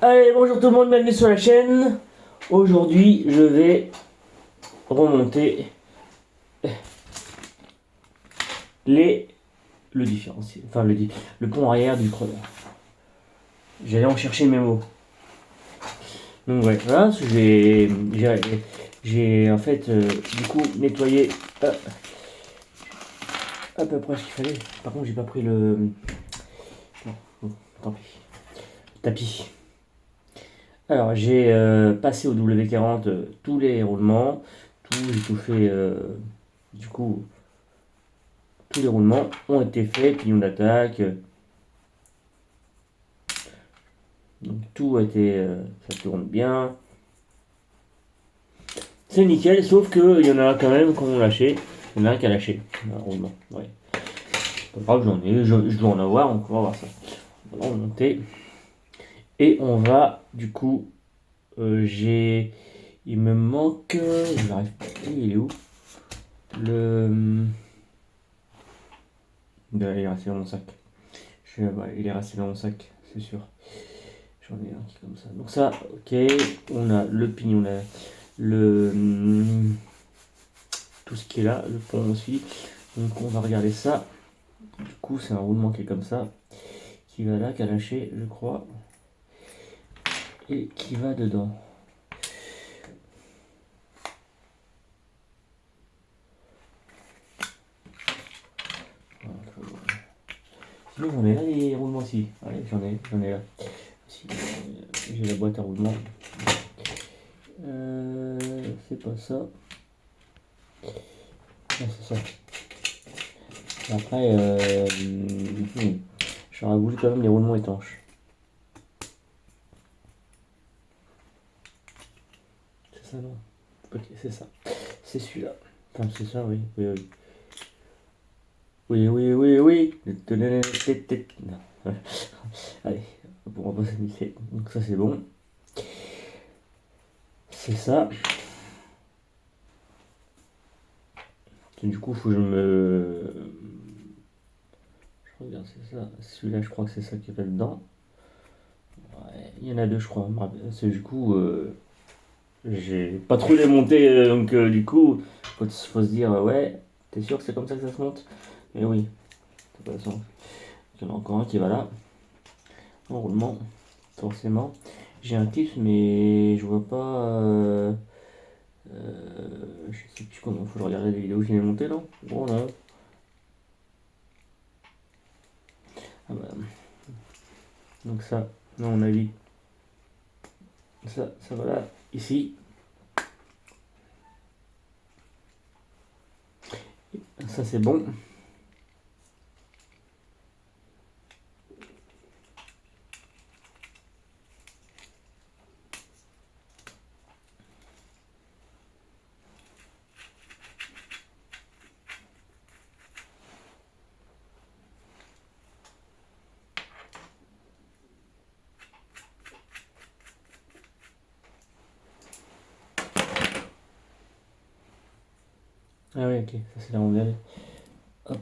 Allez, bonjour tout le monde, bienvenue sur la chaîne. Aujourd'hui, je vais remonter le différentiel, enfin le pont arrière du crawler. J'allais en chercher mes mots. Donc ouais, voilà, j'ai en fait du coup nettoyé à peu près ce qu'il fallait. Par contre, j'ai pas pris le... Non, bon, tant pis. Tapis. Alors, j'ai passé au W40 tous les roulements, j'ai tout fait, du coup, tous les roulements ont été faits, pignon d'attaque, donc tout a été, ça tourne bien, c'est nickel, sauf qu'il y en a quand même qui ont lâché, il y en a un qui a lâché, un roulement, ouais. Pas grave, je dois en avoir, donc on va voir ça. On va remonter, et on va, du coup, il me manque, je n'arrive pas, il est où? Il est resté dans mon sac. Il est resté dans mon sac, c'est sûr. J'en ai un qui est comme ça. Donc ça, ok. On a le pignon, on a tout ce qui est là, le pont aussi. Donc on va regarder ça. Du coup, c'est un roulement qui est comme ça, qui va là, qui a lâché, je crois, et qui va dedans. Sinon, j'en ai là des roulements aussi. Allez, j'en ai là. Ici, j'ai la boîte à roulement. C'est pas ça. Non, c'est ça. Après, j'aurais voulu quand même les roulements étanches. C'est ça, non? Ok, c'est ça. C'est celui-là. Enfin, c'est ça, oui. Oui, oui. Oui, oui, oui, oui. Non. Allez, on va passer. Donc ça, c'est bon. C'est ça. Et du coup, faut que je me... Je regarde, c'est ça. Celui-là, je crois que c'est ça qui est là-dedans. Ouais, il y en a deux, je crois. C'est du coup... j'ai pas trop démonté, donc du coup, faut se dire, ouais, t'es sûr que c'est comme ça que ça se monte? Mais oui, de toute façon, il y en a encore un qui va là, en roulement, forcément. J'ai un clip, mais je vois pas, je sais plus comment, faut regarder les vidéos que j'ai montées, non? Bon, non. Ah bah, donc ça, non, on a dit, ça va là, ici. Ça, c'est bon. Ah oui, ok, ça c'est la rondelle. Hop.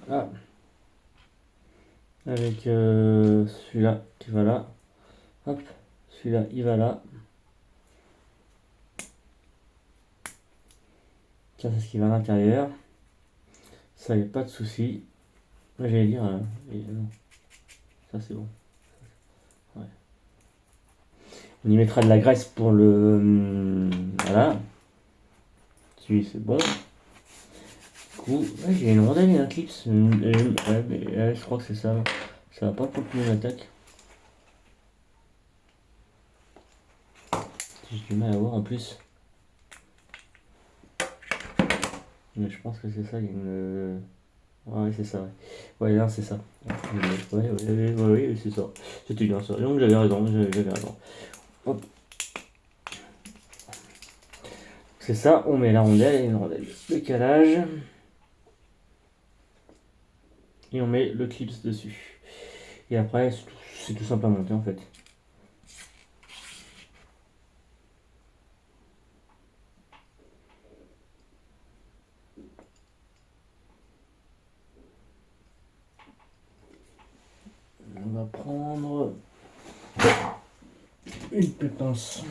Voilà. Avec celui-là qui va là. Hop, celui-là il va là. Ça c'est ce qui va à l'intérieur. Ça y a pas de souci. Là j'allais dire, non, ça c'est bon. Ouais. On y mettra de la graisse pour le... voilà. Celui c'est bon. Du coup, ouais, j'ai une rondelle et un clips. Ouais, mais je crois que c'est ça. Ça va pas pour le l'attaque. J'ai du mal à voir en plus. Mais je pense que c'est ça, il y a une... Ouais, c'est ça, ouais. Ouais, là, c'est ça. Ouais, c'est ça. C'était bien ça. Donc j'avais raison, j'avais raison. Hop. C'est ça, on met la rondelle et une rondelle de calage. Et on met le clips dessus. Et après, c'est tout simple à monter en fait. On va prendre une pétence.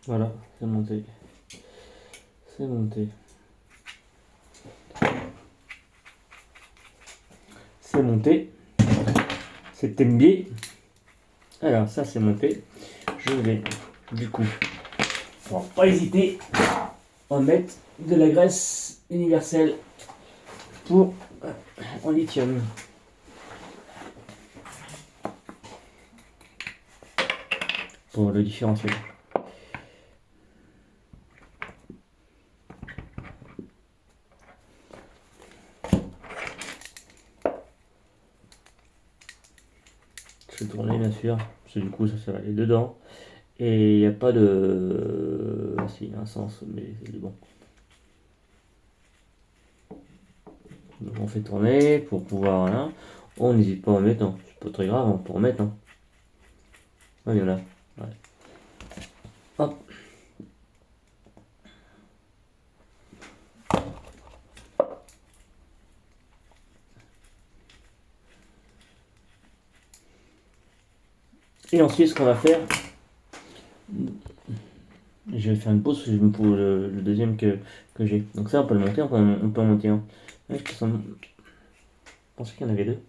Voilà, c'est monté. C'est monté. C'est monté. C'est tembier. Alors ça c'est monté. Je vais du coup, pour pas hésiter, en mettre de la graisse universelle pour en lithium. Pour le différentiel. Je vais tourner bien sûr, parce que du coup ça va aller dedans. Et il n'y a pas de... Si, il y a un sens, mais c'est bon. Donc on fait tourner pour pouvoir... Hein, on n'hésite pas à en mettre, hein. C'est pas très grave, on peut en mettre. Hein. Ah, il y en a. Ouais. Hop. Et ensuite, ce qu'on va faire, je vais faire une pause pour le deuxième que j'ai. Donc ça, on peut le monter, on peut en monter un. Ouais, je pensais qu'il y en avait deux.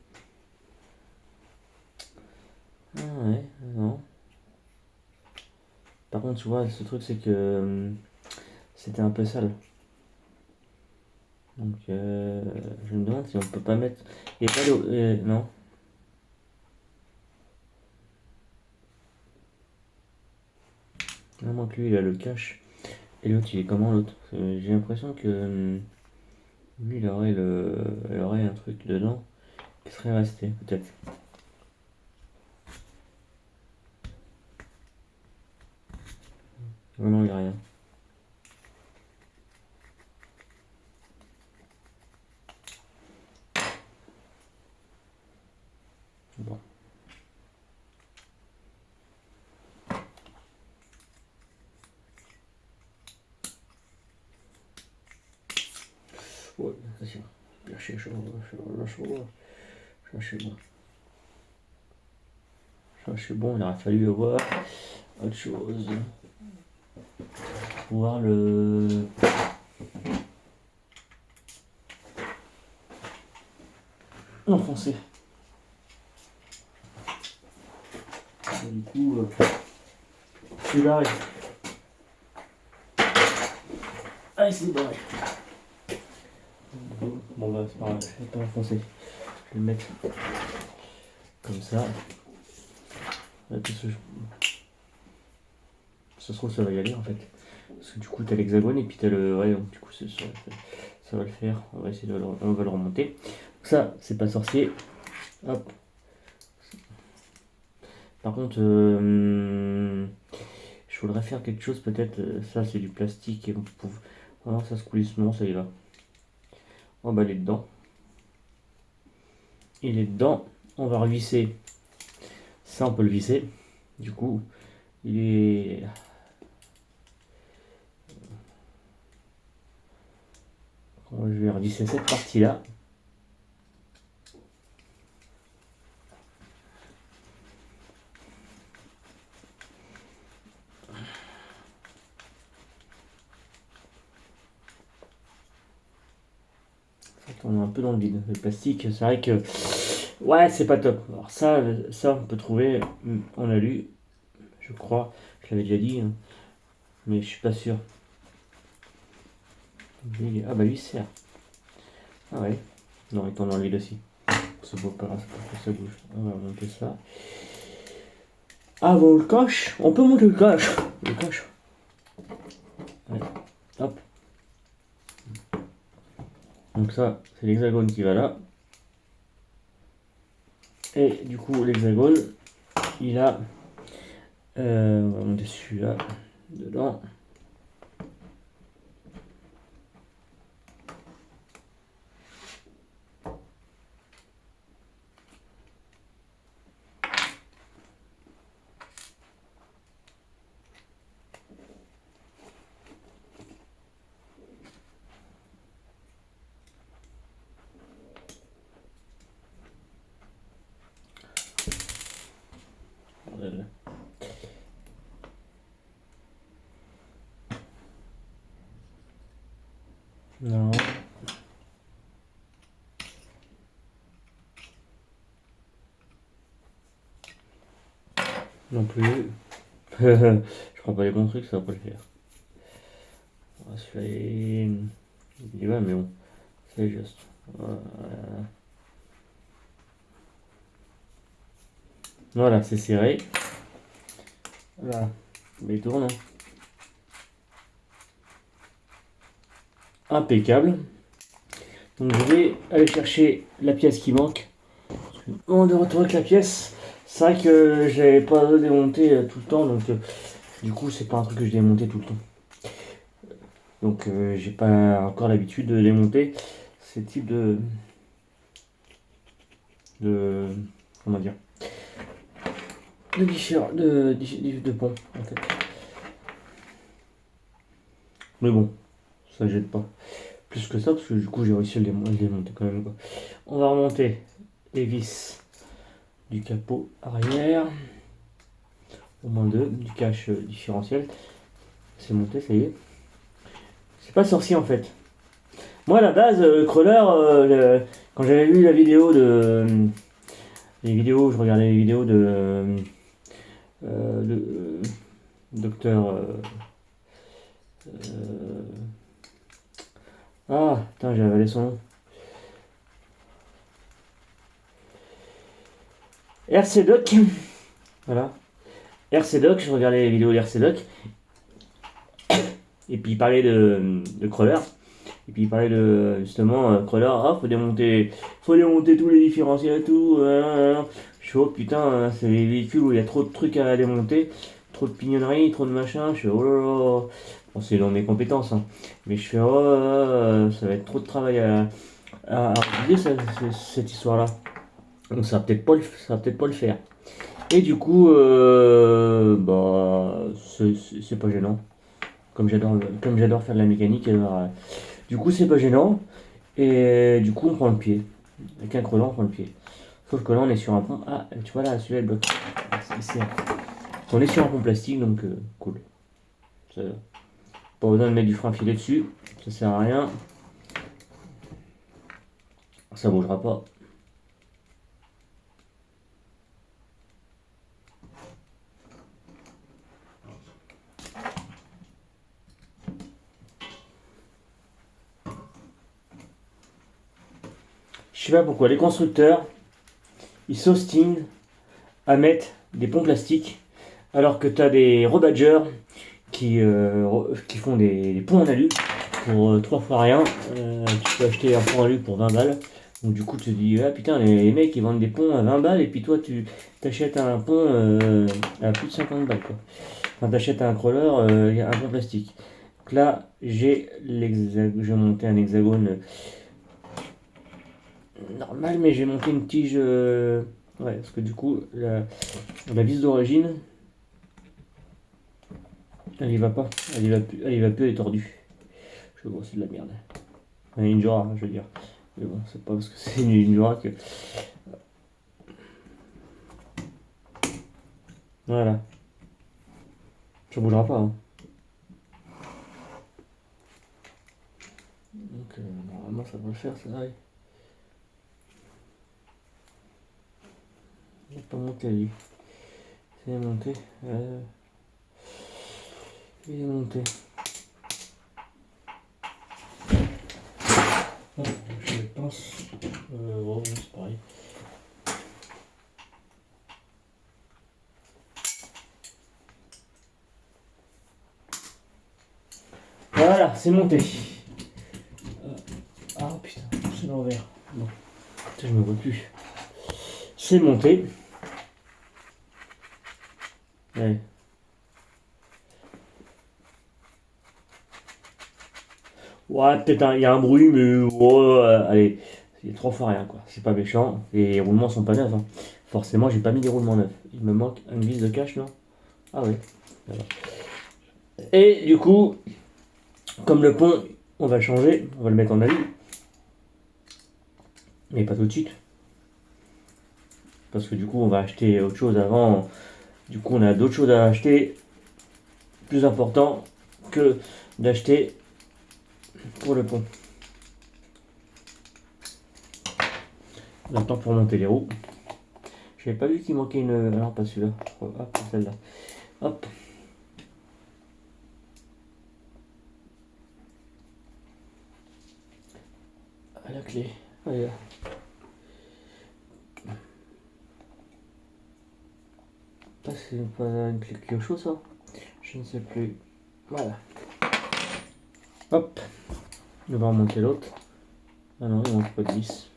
Ah ouais, non. Par contre, tu vois, ce truc, c'est que c'était un peu sale. Donc, je me demande si on peut pas mettre... Il n'y a pas d'eau... non. À moins que lui, il a le cache. Et l'autre, il est comment l'autre? J'ai l'impression que lui, il aurait un truc dedans qui serait resté, peut-être. Non, il n'y a rien. Bon. Ouais, c'est sûr. Cherchez chaud, cherchez bon. Cherchez bon, il aurait fallu avoir autre chose. Pouvoir le... enfoncer. Et du coup, celui-là, ah, c'est barré. Bon bah c'est pas grave, je vais pas enfoncer. Je vais le mettre comme ça. Là, ça se trouve ça va y aller en fait. Parce que du coup t'as l'hexagone et puis t'as le... Ouais, donc, du coup ça va le faire. On va essayer on va le remonter. Donc ça, c'est pas sorcier. Hop. Par contre, je voudrais faire quelque chose peut-être. Ça c'est du plastique et on peut... Ah, ça se coulisse, non, ça y va. On va aller dedans. Il est dedans. On va revisser. Ça on peut le visser. Du coup, il est... Je vais revisser cette partie-là. Ça tourne un peu dans le vide. Le plastique, c'est vrai que... Ouais, c'est pas top. Alors ça on peut trouver en alu. Je crois, je l'avais déjà dit. Hein, mais je suis pas sûr. Ah bah lui il sert. Ah ouais. Non, il tourne dans le vide aussi. Ça vaut pas, c'est pas que ça bouge. On va monter ça. Avant le coche, on peut monter le coche. Le coche. Ouais. Hop. Donc ça, c'est l'hexagone qui va là. Et du coup, l'hexagone, il a... on va monter celui-là dedans. Non. Non plus. Je prends pas les bons trucs, ça va pas le faire. On va se faire. Il y va, mais bon. C'est juste. Voilà, c'est serré. Voilà. Mais il tourne. Hein. Impeccable. Donc je vais aller chercher la pièce qui manque. On de retour avec la pièce. C'est vrai que j'avais pas démonté tout le temps, donc du coup c'est pas un truc que je démontais tout le temps. Donc j'ai pas encore l'habitude de démonter ces types de comment dire de ponts en fait. Mais bon, ça jette pas plus que ça parce que du coup j'ai réussi à le démonter quand même quoi. On va remonter les vis du capot arrière, au moins deux, du cache différentiel. C'est monté, ça y est. C'est pas sorcier en fait. Moi à la base, crawler, quand j'avais vu la vidéo les vidéos, je regardais les vidéos de docteur. Ah, putain, j'ai avalé son nom. RC Doc. Voilà. RC Doc, je regardais les vidéos d'RC Doc. Et puis il parlait de crawler. Et puis il parlait de justement crawler. Ah, faut démonter tous les différentiels et tout. Je suis oh putain, c'est les véhicules où il y a trop de trucs à démonter. Trop de pignonneries, trop de machin. Je suis oh là là. Bon, c'est dans mes compétences. Hein. Mais je fais oh, ça va être trop de travail à oublier cette histoire-là. Donc ça va peut-être pas le faire. Et du coup, bah, c'est pas gênant. Comme j'adore faire de la mécanique, alors, du coup c'est pas gênant. Et du coup on prend le pied. Avec un crelant on prend le pied. Sauf que là on est sur un pont. Ah tu vois là celui-là le bloc. On est sur un pont plastique donc cool. Ça, pas besoin de mettre du frein filet dessus. Ça sert à rien. Ça bougera pas. Je sais pas pourquoi les constructeurs ils s'ostinent à mettre des ponts plastiques alors que tu as des rebadgers qui font des ponts en alu pour 3 fois rien. Tu peux acheter un pont en alu pour 20 balles. Donc du coup tu te dis ah putain les mecs ils vendent des ponts à 20 balles et puis toi tu t'achètes un pont à plus de 50 balles quoi. Enfin t'achètes un crawler un pont plastique. Donc là j'ai monté un hexagone normal mais j'ai monté une tige ouais parce que du coup la vis d'origine elle y va pas, elle y va plus, elle est tordue. Je vois, c'est de la merde. Une Jura, je veux dire. Mais bon, c'est pas parce que c'est une Jura que. Voilà. Ça bougera pas. Hein. Donc, normalement, ça va le faire, ça arrive. Il n'est pas monté, lui. C'est monté. Il est monté. Oh, je pense. Oh, c'est pareil. Voilà, c'est monté. Ah putain, c'est l'envers. Bon, putain, je me vois plus. C'est monté. Ouais. Ouais, peut-être il y a un bruit, mais allez, il y a 3 fois rien quoi. C'est pas méchant. Et les roulements sont pas neufs. Hein. Forcément, j'ai pas mis des roulements neufs. Il me manque une vis de cache, non? Ah oui. Voilà. Et du coup, comme le pont, on va changer, on va le mettre en alu. Mais pas tout de suite. Parce que du coup, on va acheter autre chose avant. Du coup, on a d'autres choses à acheter plus important que d'acheter pour le pont. Maintenant pour monter les roues. J'avais pas vu qu'il manquait une... Alors pas celui-là. Hop, celle-là. Hop. À la clé. Allez là. Ah, c'est pas une clé Kyosho ça? Je ne sais plus. Voilà. Hop. On va remonter l'autre. Ah non, il manque pas de vis.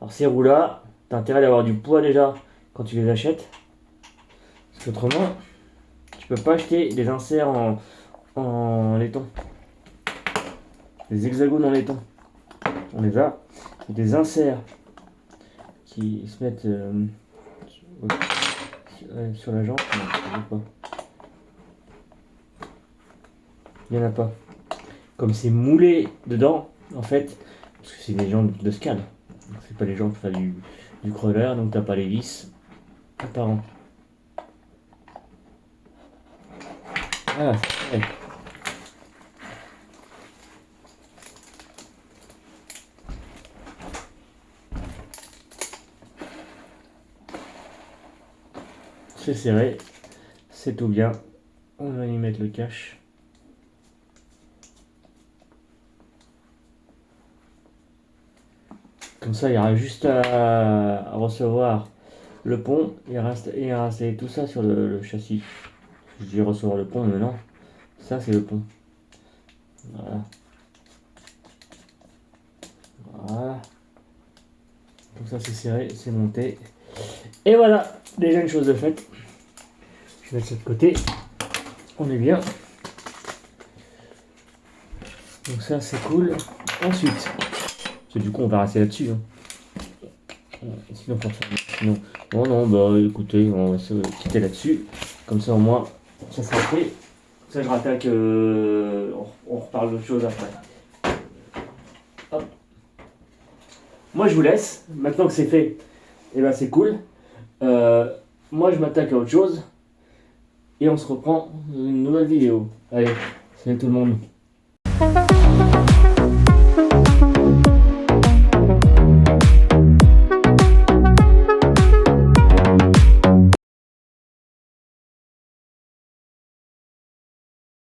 Alors ces roues là, t'as intérêt d'avoir du poids déjà quand tu les achètes. Parce qu'autrement, tu peux pas acheter des inserts en laiton. Des hexagones en laiton. On les a. Et des inserts qui se mettent sur la jambe. Non, il n'y en a pas. Comme c'est moulé dedans, en fait, parce que c'est des jambes de scale. C'est pas les jambes pour faire du crawler, donc t'as pas les vis apparents. Voilà, ouais. C'est serré, c'est tout bien. On va y mettre le cache. Comme ça, il y aura juste à recevoir le pont et à installer tout ça sur le châssis. Je dis recevoir le pont, mais non. Ça, c'est le pont. Voilà. Voilà. Comme ça, c'est serré, c'est monté. Et voilà, déjà une chose de faite. Je vais mettre ça de côté. On est bien. Donc ça, c'est cool. Ensuite, parce que du coup, on va rester là-dessus. Hein. Sinon, sinon, non, bah écoutez, on va se quitter là-dessus. Comme ça, au moins, ça sera fait. Ça, je rattaque. On reparle d'autre chose après. Hop. Moi, je vous laisse. Maintenant que c'est fait, et ben c'est cool. Moi, je m'attaque à autre chose. Et on se reprend dans une nouvelle vidéo. Allez, salut tout le monde.